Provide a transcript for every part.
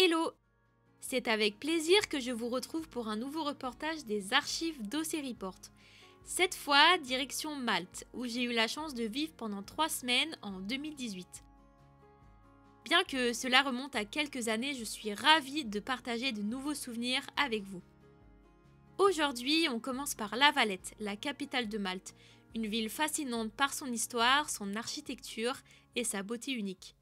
Hello! C'est avec plaisir que je vous retrouve pour un nouveau reportage des archives d'OC Report. Cette fois, direction Malte, où j'ai eu la chance de vivre pendant 3 semaines en 2018. Bien que cela remonte à quelques années, je suis ravie de partager de nouveaux souvenirs avec vous. Aujourd'hui, on commence par La Valette, la capitale de Malte, une ville fascinante par son histoire, son architecture et sa beauté unique.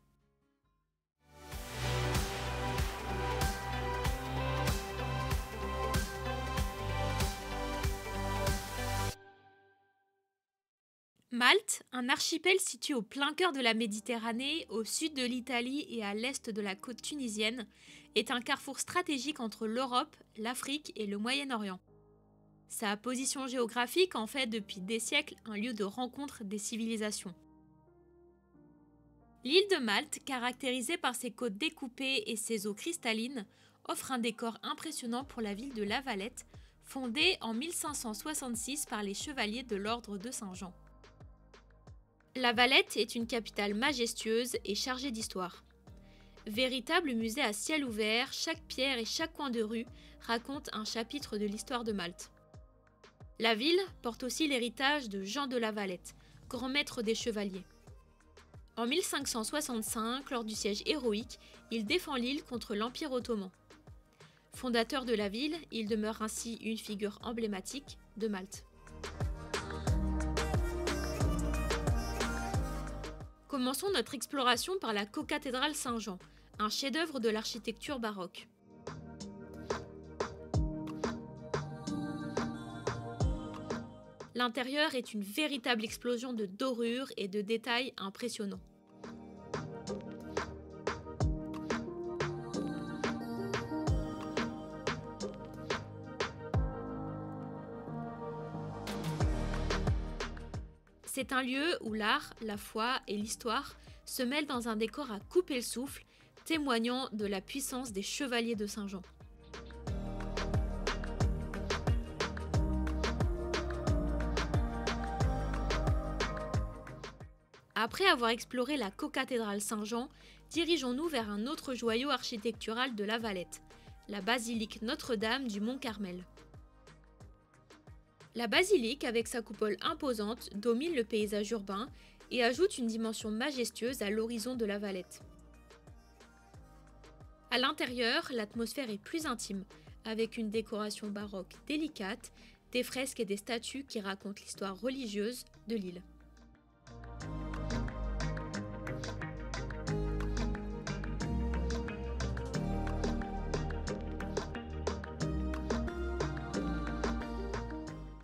Malte, un archipel situé au plein cœur de la Méditerranée, au sud de l'Italie et à l'est de la côte tunisienne, est un carrefour stratégique entre l'Europe, l'Afrique et le Moyen-Orient. Sa position géographique en fait depuis des siècles un lieu de rencontre des civilisations. L'île de Malte, caractérisée par ses côtes découpées et ses eaux cristallines, offre un décor impressionnant pour la ville de La Valette, fondée en 1566 par les chevaliers de l'ordre de Saint-Jean. La Valette est une capitale majestueuse et chargée d'histoire. Véritable musée à ciel ouvert, chaque pierre et chaque coin de rue raconte un chapitre de l'histoire de Malte. La ville porte aussi l'héritage de Jean de La Valette, grand maître des chevaliers. En 1565, lors du siège héroïque, il défend l'île contre l'Empire ottoman. Fondateur de la ville, il demeure ainsi une figure emblématique de Malte. Commençons notre exploration par la cocathédrale Saint-Jean, un chef-d'œuvre de l'architecture baroque. L'intérieur est une véritable explosion de dorures et de détails impressionnants. C'est un lieu où l'art, la foi et l'histoire se mêlent dans un décor à couper le souffle, témoignant de la puissance des chevaliers de Saint-Jean. Après avoir exploré la cocathédrale Saint-Jean, dirigeons-nous vers un autre joyau architectural de La Valette, la basilique Notre-Dame du Mont-Carmel. La basilique, avec sa coupole imposante, domine le paysage urbain et ajoute une dimension majestueuse à l'horizon de La Valette. À l'intérieur, l'atmosphère est plus intime, avec une décoration baroque délicate, des fresques et des statues qui racontent l'histoire religieuse de l'île.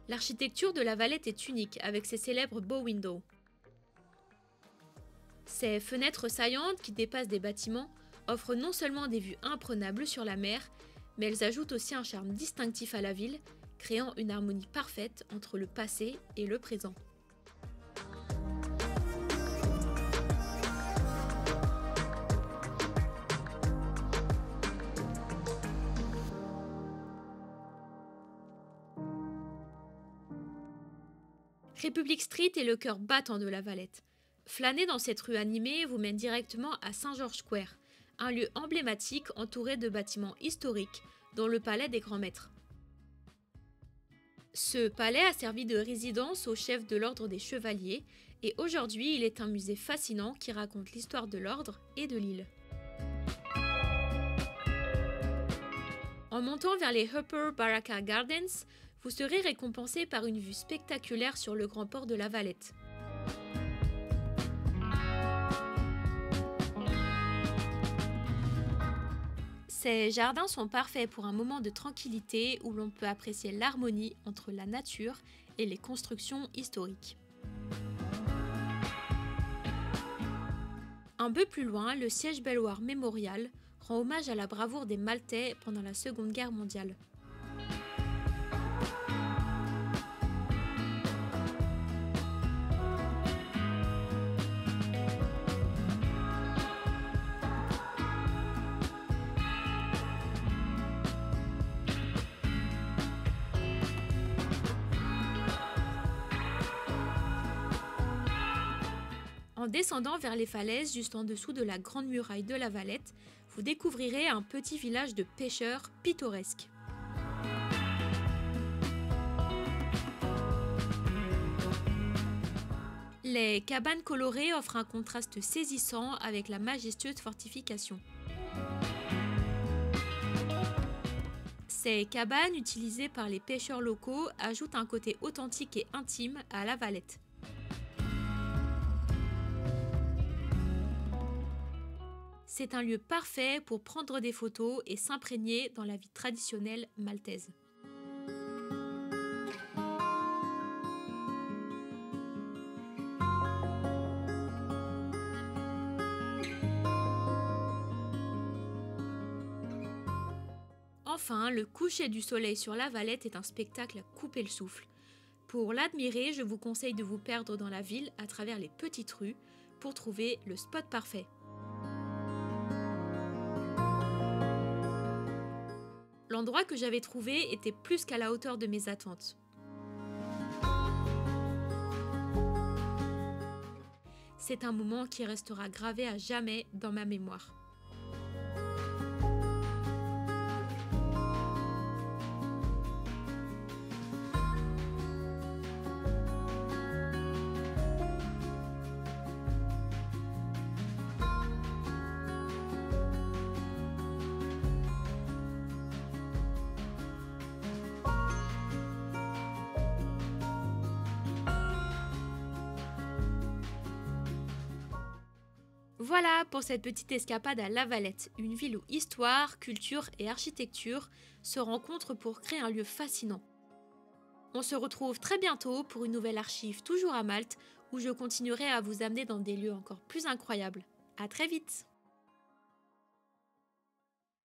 L'architecture de La Valette est unique avec ses célèbres bow windows. Ces fenêtres saillantes qui dépassent des bâtiments offrent non seulement des vues imprenables sur la mer, mais elles ajoutent aussi un charme distinctif à la ville, créant une harmonie parfaite entre le passé et le présent. Republic Street est le cœur battant de La Valette. Flâner dans cette rue animée vous mène directement à St. George Square, un lieu emblématique entouré de bâtiments historiques, dont le palais des Grands Maîtres. Ce palais a servi de résidence au chef de l'ordre des Chevaliers et aujourd'hui il est un musée fascinant qui raconte l'histoire de l'ordre et de l'île. En montant vers les Upper Baraka Gardens, vous serez récompensé par une vue spectaculaire sur le grand port de La Valette. Ces jardins sont parfaits pour un moment de tranquillité où l'on peut apprécier l'harmonie entre la nature et les constructions historiques. Un peu plus loin, le siège Belvoir Memorial rend hommage à la bravoure des Maltais pendant la Seconde Guerre mondiale. En descendant vers les falaises juste en dessous de la grande muraille de La Valette, vous découvrirez un petit village de pêcheurs pittoresque. Les cabanes colorées offrent un contraste saisissant avec la majestueuse fortification. Ces cabanes, utilisées par les pêcheurs locaux, ajoutent un côté authentique et intime à La Valette. C'est un lieu parfait pour prendre des photos et s'imprégner dans la vie traditionnelle maltaise. Enfin, le coucher du soleil sur La Valette est un spectacle à couper le souffle. Pour l'admirer, je vous conseille de vous perdre dans la ville à travers les petites rues pour trouver le spot parfait. L'endroit que j'avais trouvé était plus qu'à la hauteur de mes attentes. C'est un moment qui restera gravé à jamais dans ma mémoire. Voilà pour cette petite escapade à La Valette, une ville où histoire, culture et architecture se rencontrent pour créer un lieu fascinant. On se retrouve très bientôt pour une nouvelle archive toujours à Malte, où je continuerai à vous amener dans des lieux encore plus incroyables. À très vite!